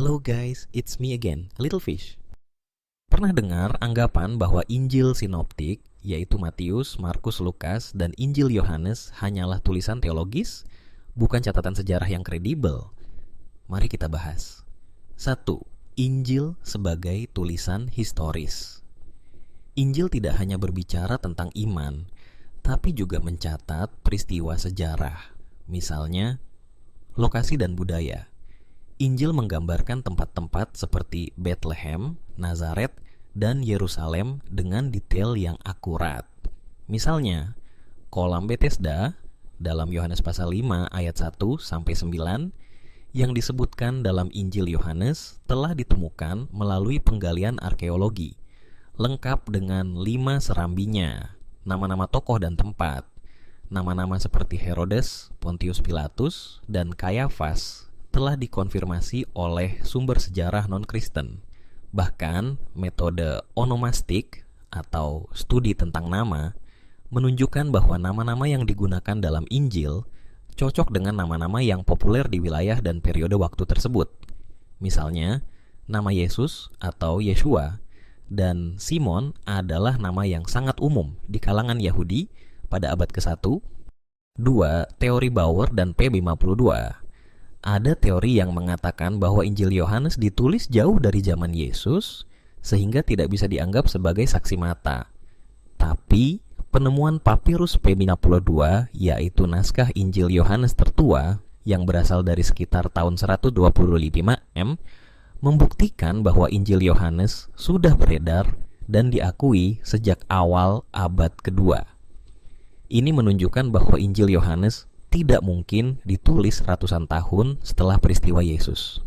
Hello guys, it's me again, a little fish. Pernah dengar anggapan bahwa Injil sinoptik, yaitu Matius, Markus, Lukas, dan Injil Yohanes hanyalah tulisan teologis, bukan catatan sejarah yang kredibel? Mari kita bahas. 1. Injil sebagai tulisan historis. Injil tidak hanya berbicara tentang iman, tapi juga mencatat peristiwa sejarah. Misalnya, lokasi dan budaya. Injil menggambarkan tempat-tempat seperti Bethlehem, Nazaret, dan Yerusalem dengan detail yang akurat. Misalnya, kolam Bethesda dalam Yohanes pasal 5 ayat 1-9 yang disebutkan dalam Injil Yohanes telah ditemukan melalui penggalian arkeologi, lengkap dengan 5 serambinya, nama-nama tokoh dan tempat. Nama-nama seperti Herodes, Pontius Pilatus, dan Kayafas telah dikonfirmasi oleh sumber sejarah non-Kristen. Bahkan metode onomastik atau studi tentang nama menunjukkan bahwa nama-nama yang digunakan dalam Injil cocok dengan nama-nama yang populer di wilayah dan periode waktu tersebut. Misalnya, nama Yesus atau Yeshua dan Simon adalah nama yang sangat umum di kalangan Yahudi pada abad ke-1. 2. Teori Bauer dan P52. Ada teori yang mengatakan bahwa Injil Yohanes ditulis jauh dari zaman Yesus sehingga tidak bisa dianggap sebagai saksi mata. Tapi penemuan papirus P52, yaitu naskah Injil Yohanes tertua yang berasal dari sekitar tahun 125 M, membuktikan bahwa Injil Yohanes sudah beredar dan diakui sejak awal abad kedua. Ini menunjukkan bahwa Injil Yohanes tidak mungkin ditulis ratusan tahun setelah peristiwa Yesus.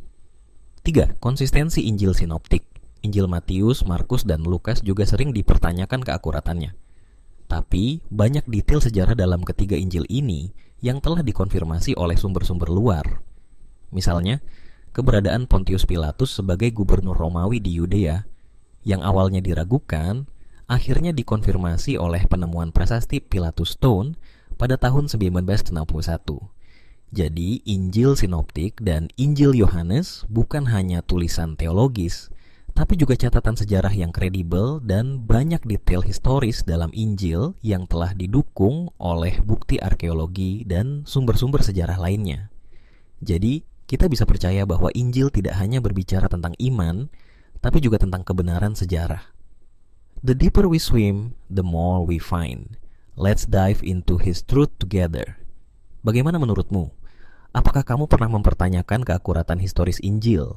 3. Konsistensi Injil sinoptik. Injil Matius, Markus, dan Lukas juga sering dipertanyakan keakuratannya. Tapi banyak detail sejarah dalam ketiga Injil ini yang telah dikonfirmasi oleh sumber-sumber luar. Misalnya, keberadaan Pontius Pilatus sebagai gubernur Romawi di Yudea yang awalnya diragukan, akhirnya dikonfirmasi oleh penemuan prasasti Pilatus Stone pada tahun 1961. Jadi, Injil sinoptik dan Injil Yohanes bukan hanya tulisan teologis, tapi juga catatan sejarah yang kredibel dan banyak detail historis dalam Injil yang telah didukung oleh bukti arkeologi dan sumber-sumber sejarah lainnya. Jadi, kita bisa percaya bahwa Injil tidak hanya berbicara tentang iman, tapi juga tentang kebenaran sejarah. The deeper we swim, the more we find. Let's dive into his truth together. Bagaimana menurutmu? Apakah kamu pernah mempertanyakan keakuratan historis Injil?